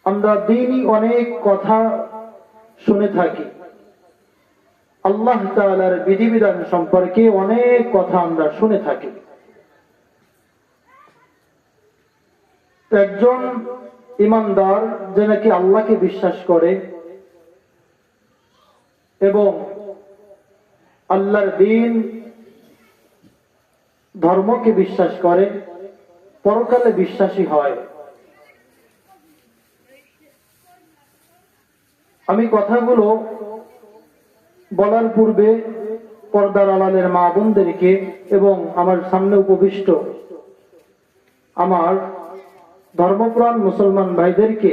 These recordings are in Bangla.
আমরা দিনই অনেক কথা শুনে থাকি, আল্লাহ তাআলার বিধিবিধান সম্পর্কে অনেক কথা আমরা শুনে থাকি। একজন ইমানদার যে নাকি আল্লাহকে বিশ্বাস করে এবং আল্লাহর দ্বীন ধর্মকে বিশ্বাস করে, পরকালে বিশ্বাসী হয়। আমি কথাগুলো বলার পূর্বে পর্দার আড়ালের মা বোনদেরকে এবং আমার সামনে উপবিষ্ট আমার ধর্মপ্রাণ মুসলমান ভাইদেরকে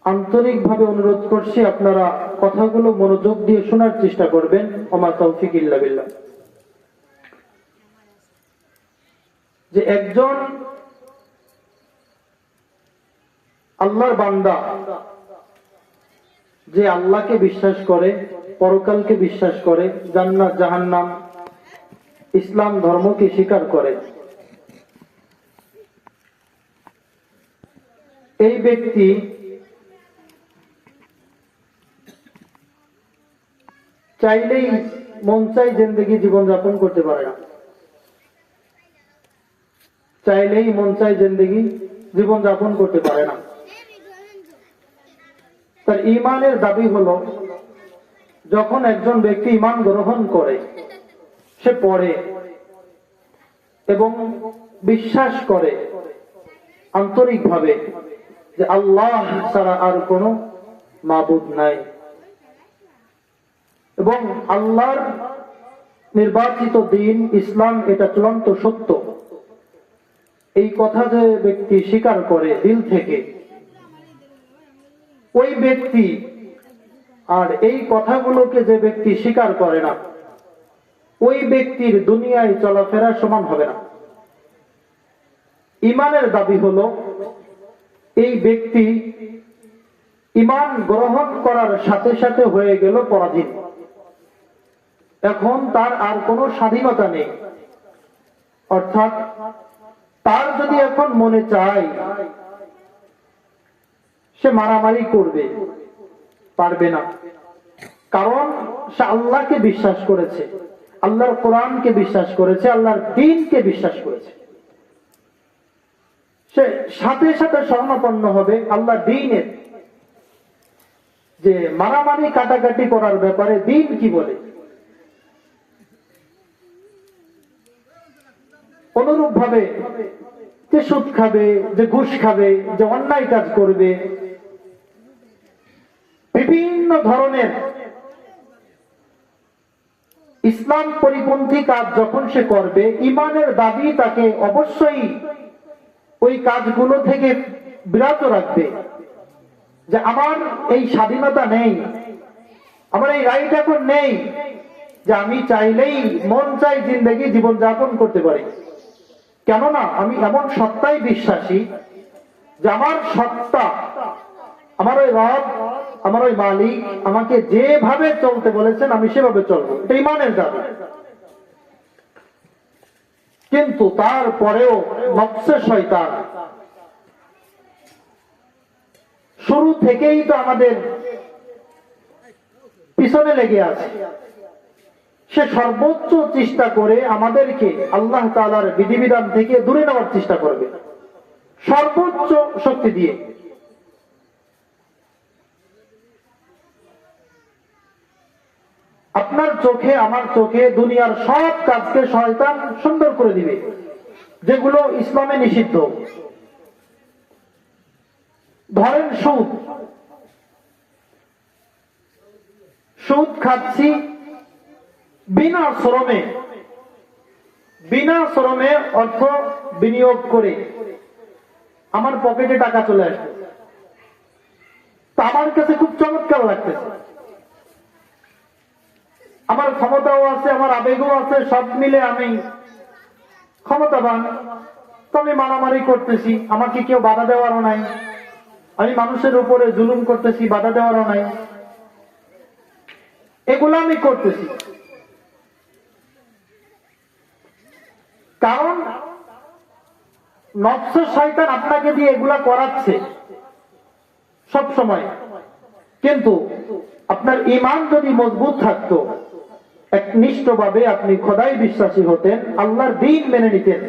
আন্তরিকভাবে অনুরোধ করছি, আপনারা কথাগুলো মনোযোগ দিয়ে শোনার চেষ্টা করবেন। ওমা তৌফিক ইল্লা বিল্লাহ। যে একজন আল্লাহর বান্দা যে আল্লাহকে বিশ্বাস করে, পরকালকে বিশ্বাস করে, জান্নাত জাহান্নাম ইসলাম ধর্মকে স্বীকার করে, এই ব্যক্তি চাইলেই মন চাই জিন্দেগি জীবন যাপন করতে পারে না। চাইলেই মন চাই জিন্দেগি জীবন যাপন করতে পারে না। তার ঈমানের দাবি হলো, যখন একজন ব্যক্তি ঈমান গ্রহণ করে, সে পড়ে এবং বিশ্বাস করে আন্তরিকভাবে যে আল্লাহ ছাড়া আর কোনো মাবুদ নাই এবং আল্লাহর নির্বাচিত দিন ইসলাম এটা চূড়ান্ত সত্য, এই কথা যে ব্যক্তি স্বীকার করে দিল থেকে, ওই ব্যক্তি আর এই কথাগুলোকে যে ব্যক্তি স্বীকার করে না, ওই ব্যক্তির দুনিয়ায় চলাফেরা সমান হবে না। ঈমানের দাবি হলো, এই ব্যক্তি ঈমান গ্রহণ করার সাথে সাথে হয়ে গেল পরাধীন। এখন তার আর কোনো স্বাধীনতা নেই। অর্থাৎ তার যদি এখন মনে চায় সে মারামারি করবে, পারবে না। কারণ সে আল্লাহকে বিশ্বাস করেছে, আল্লাহর কোরআনকে বিশ্বাস করেছে, আল্লাহর দ্বীনকে বিশ্বাস করেছে। সে সাথে সাথে শরণাপন্ন হবে আল্লাহর দ্বীনের। যে মারামারি কাটাকাটি করার ব্যাপারে দ্বীন কি বলে, অনুরূপ ভাবে যে সুদ খাবে, যে ঘুষ খাবে, যে অন্যায় কাজ করবে, বিভিন্ন ধরনের ইসলাম পরিপন্থী কাজ যখন সে করবে, ঈমানের দাবি তাকে অবশ্যই ওই কাজগুলো থেকে বিরত রাখবে। যে আমার এই স্বাধীনতা নেই, আমার এই রাইট এখন নেই যে আমি চাইলেই মন চাই জিন্দেগি জীবন যাপন করতে পারি। কেননা আমি এমন সত্তায় বিশ্বাসী যে আমার সত্তা, আমার ওই রব, আমার ওই মালিক আমাকে যেভাবে চলতে বলেছেন আমি সেভাবে চলবো, এটা ঈমানের দাবি। কিন্তু তারপরেও নফসে শয়তান শুরু থেকেই তো আমাদের পিছনে লেগে আছে। সে সর্বোচ্চ চেষ্টা করে আমাদেরকে আল্লাহ তাআলার বিধিবিধান থেকে দূরে নেওয়ার চেষ্টা করবে, সর্বোচ্চ শক্তি দিয়ে। আপনার চোখে আমার চোখে দুনিয়ার সব কাজকে শয়তান সুন্দর করে দিবে, যেগুলো ইসলামে নিষিদ্ধ। ধরেন সুদ, সুদ খাচ্ছি বিনা শ্রমে, বিনা শ্রমে অর্থ বিনিয়োগ করে আমার পকেটে টাকা চলে আসবে, তা আমার কাছে খুব চমৎকার লাগতেছে। আমার ক্ষমতাও আছে, আমার আবেগও আছে, সব মিলে আমি ক্ষমতাবান। তো আমি মারামারি করতেছি, আমাকে কেউ বাধা দেওয়ারও নাই। আমি মানুষের উপরে জুলুম করতেছি, বাধা দেওয়ারও নাই। এগুলো আমি করতেছি কারণ নফস শয়তান আপনাকে দিয়ে এগুলা করাচ্ছে সব সময়, কিন্তু আপনার ঈমান যদি মজবুত থাকতো, একনিষ্ঠভাবে আপনি খোদাই বিশ্বাসী হতেন, আল্লাহর দ্বীন মেনে নিতেন,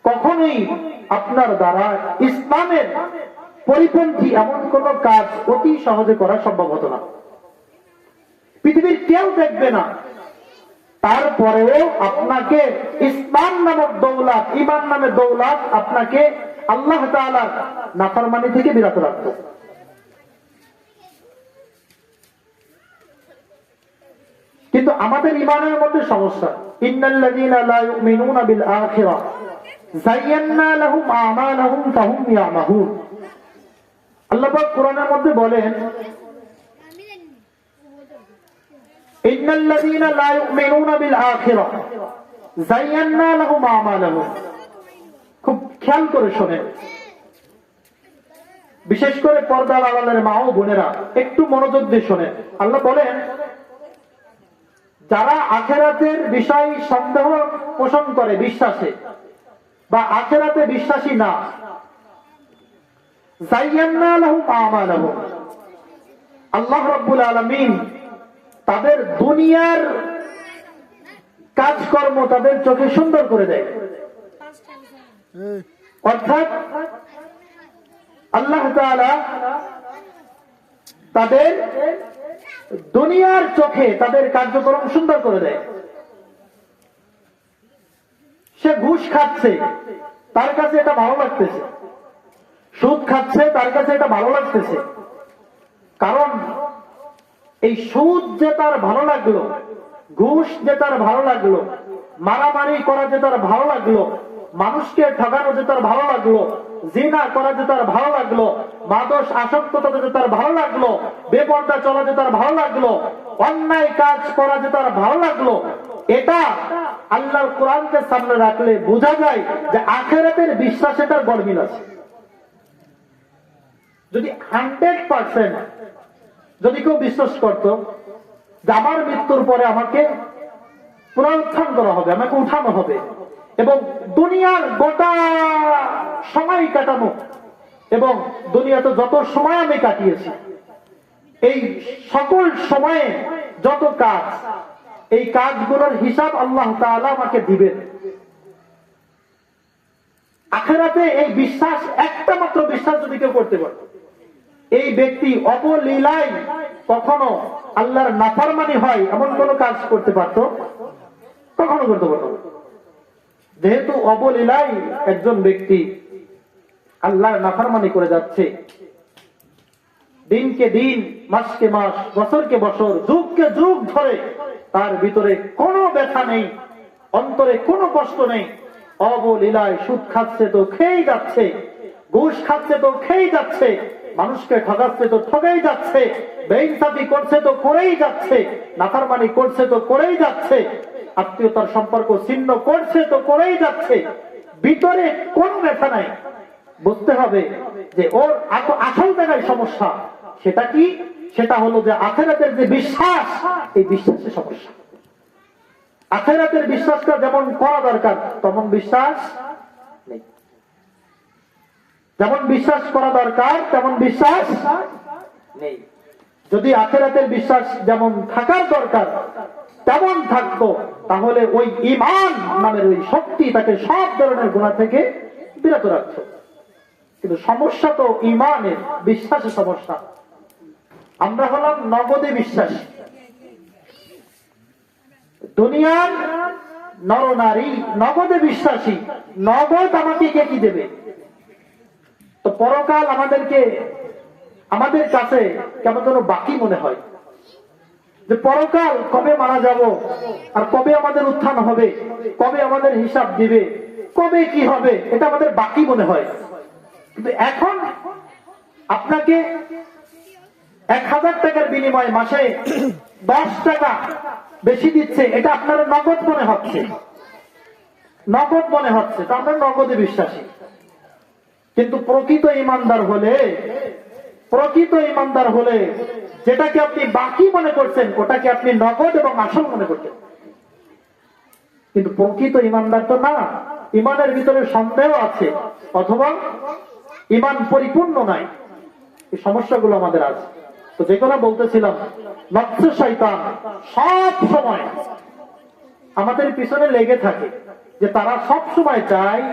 কখনোই আপনার দ্বারা ইসলামের পরিপন্থী এমন কোন কাজ অতি সহজে করা সম্ভব হতো না। পৃথিবীর কেউ দেখবে না, তারপরেও আপনাকে ইসলাম নামক দৌলত, ঈমান নামের দৌলত আপনাকে আল্লাহ তাআলার নাফরমানি থেকে বিরত রাখত। কিন্তু আমাদের ঈমানের মধ্যে সমস্যা। ইন্নাল্লাযীনা লা ইউমিনুনা বিল আখিরাহ যায়্যানা লাহুম আমালাহুম ফাহুম ইয়ামাহুন। আল্লাহ পাক কোরআনের মধ্যে বলেন, ইন্নাল্লাযীনা লা ইউমিনুনা বিল আখিরাহ যায়্যানা লাহুম আমালাহুম। খুব খেয়াল করে শোনেন, বিশেষ করে পর্দার আড়ালের মা ও বোনেরা একটু মনোযোগ দিয়ে শোনেন। আল্লাহ বলেন, যারা আখিরাতের বিষয় সন্দেহ পোষণ করে বিশ্বাসে, বা আখিরাতে বিশ্বাসী না, যায়্যানা লাহুম আমালাহুম, আল্লাহ রাব্বুল আলামিন তাদের দুনিয়ার কাজকর্ম তাদের চোখে সুন্দর করে দেয়। অর্থাৎ আল্লাহ তাআলা তাদের দুনিয়ার চোখে তাদের কার্যক্রম সুন্দর করে দেয়। সে ঘুষ খাচ্ছে, তার কাছে এটা ভালো লাগতেছে, সুদ খাচ্ছে, তার কাছে এটা ভালো লাগতেছে। কারণ এই সুদ যে তার ভালো লাগলো, ঘুষ যে তার ভালো লাগলো, মারামারি করা যে তার ভালো লাগলো, মানুষকে ঠকানো যে তার ভালো লাগলো, জিনা করা যে তার ভালো লাগলো, মাদক আসক্ততা যে তার ভালো লাগলো, বেপরদা চলা যে তার ভালো লাগলো, অন্যায় কাজ করা যে তার ভালো লাগলো, এটা আল্লাহর কোরআনকে সামনে রাখলে বোঝা যায় যে আখিরাতের বিশ্বাসে তার গরমিল আছে। যদি 100% যদি কেউ বিশ্বাস করত যে আমার মৃত্যুর পরে আমাকে পুনরুত্থান করা হবে, আমাকে উঠানো হবে, এবং দুনিয়ার গোটা সময় কাটানো, এবং দুনিয়াতে যত সময় আমি কাটিয়েছি, এই সকল সময়ে যত কাজ, এই কাজগুলোর হিসাব আল্লাহ তাআলা আমাকে দিবেন। আখিরাতে এই বিশ্বাস, একটা মাত্র বিশ্বাস যদি কেউ করতে পারে, এই ব্যক্তি অবলীলায় কখনো আল্লাহর নাফরমানি হয় এমন কোন কাজ করতে পারত? কখনো করতে পারত না। যেহেতু অবলীলায় একজন ব্যক্তি আল্লাহর নাফরমানি করে যাচ্ছে, দিনকে দিন, মাসকে মাস, বছরকে বছর, যুগকে যুগ ধরে তার ভিতরে কোনো ব্যথা নেই, অন্তরে কোনো কষ্ট নেই, অবলীলায় সুদ খাচ্ছে তো খেয়েই যাচ্ছে, ঘুষ খাচ্ছে তো খেয়েই যাচ্ছে, মানুষকে ঠকাচ্ছে তো ঠকেই যাচ্ছে, বেইনসাফি করছে তো করেই যাচ্ছে, নাফরমানি করছে তো করেই যাচ্ছে, আত্মীয়তার সম্পর্ক ছিন্ন করছে তো করেই যাচ্ছে, ভিতরে কোন ব্যথা নাই। বুঝতে হবে যে ওর আসল জায়গায় সমস্যা। সেটা কি? সেটা হলো যে আখিরাতের যে বিশ্বাস, এই বিশ্বাসের সমস্যা। আখিরাতের বিশ্বাসটা যেমন করা দরকার তেমন বিশ্বাস নেই, যেমন বিশ্বাস করা দরকার তেমন বিশ্বাস নেই। যদি আখিরাতের বিশ্বাস যেমন থাকার দরকার তেমন থাকতো, তাহলে ওই ঈমান নামের ওই শক্তি তাকে সব ধরনের গুনাহ থেকে বিরত রাখত। কিন্তু সমস্যা তো ঈমানের, বিশ্বাসের সমস্যা। আমরা হলাম নগদে বিশ্বাসী। দুনিয়ার নরনারী নগদে বিশ্বাসী, নগদ আমাকে কে কি দেবে। তো পরকাল আমাদের কাছে কেমন যেন বাকি মনে হয়, যে পরকাল কবে মারা যাব, আর কবে আমাদের উত্থান হবে, কবে আমাদের হিসাব দিবে, কবে কি হবে, এটা আমাদের বাকি মনে হয়। কিন্তু এখন আপনাকে 1000 টাকার বিনিময়ে মাসে 10 টাকা বেশি দিচ্ছে, এটা আপনার নগদ মনে হচ্ছে, নগদ মনে হচ্ছে, তো আমরা নগদে বিশ্বাসী। কিন্তু প্রকৃত ইমানদার হলে যেটাকে আপনি বাকি মনে করছেন ওটাকে আপনি নগদ এবং আসল মনে করছেন। কিন্তু প্রকৃত ইমানদার তো না, ইমানের ভিতরে সন্দেহ আছে, অথবা ইমান পরিপূর্ণ নাই। এই সমস্যাগুলো আমাদের আছে। তো যে কথা বলতেছিলাম, নফস শয়তান সব সময় আমাদের পিছনে লেগে থাকে, যে তারা সব সময় চায়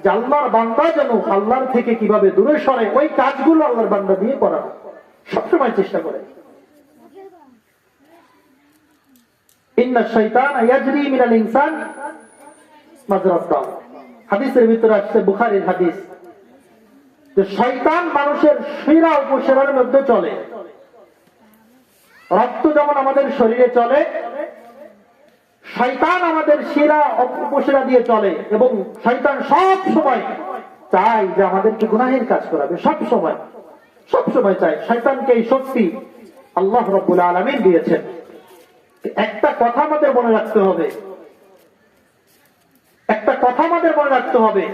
যে আল্লাহর বান্দা যেন আল্লাহর থেকে কিভাবে দূরে সরে, ওই কাজগুলো আল্লাহর বান্দা দিয়ে করানো সবসময় চেষ্টা করে। ইন্না শাইতান ইয়াজরি মিনাল ইনসান মাজরাত দাম, হাদিসের ভিতরে আসছে, বুখারীর হাদিস, যে শয়তান মানুষের শিরা উপশিরার মধ্যে চলে। রক্ত যেমন আমাদের শরীরে চলে, শয়তান আমাদের শিরা উপশিরা দিয়ে চলে, এবং শয়তান সব সময় চায় যে আমাদেরকে গুনাহের কাজ করাবে। সব সময় চায়। শয়তানকে এই শক্তি আল্লাহ রাব্বুল আলামিন দিয়েছেন। একটা কথা আমাদের মনে রাখতে হবে,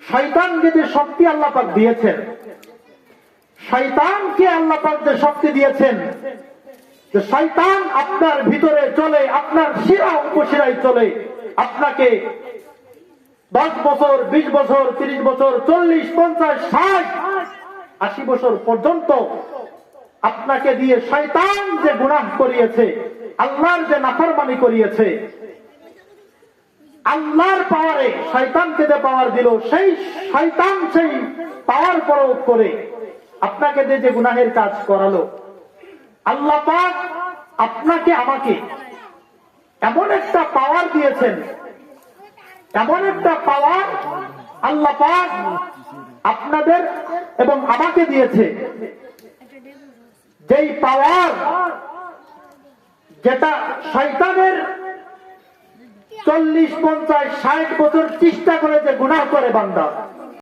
শয়তানকে যে শক্তি আল্লাহ পাক দিয়েছেন, শয়তানকে আল্লাহ পাক যে শক্তি দিয়েছেন, যে শয়তান আপনার ভিতরে চলে, আপনার শিরা উপশিরায় চলে, আপনাকে 10 বছর, 20 বছর, 30 বছর, 40, 50, 60, 80 বছর পর্যন্ত আপনাকে দিয়ে শয়তান যে গুনাহ করিয়েছে, আল্লাহর যে নাফরমানি করিয়েছে, আল্লাহর পাওয়ারে শয়তানকে যে পাওয়ার দিল, সেই শয়তান সেই পাওয়ার প্রয়োগ করে আপনাকে দিয়ে যে গুনাহের কাজ করালো, আল্লাহ পাক আপনাকে আমাকে এমন একটা পাওয়ার দিয়েছেন, এমন একটা পাওয়ার আল্লাহ পাক আপনাদের এবং আমাকে দিয়েছে, যেই পাওয়ার, যেটা শয়তানের 40, 50, 60 বছর চেষ্টা করে যে গুনাহ করে বান্দা,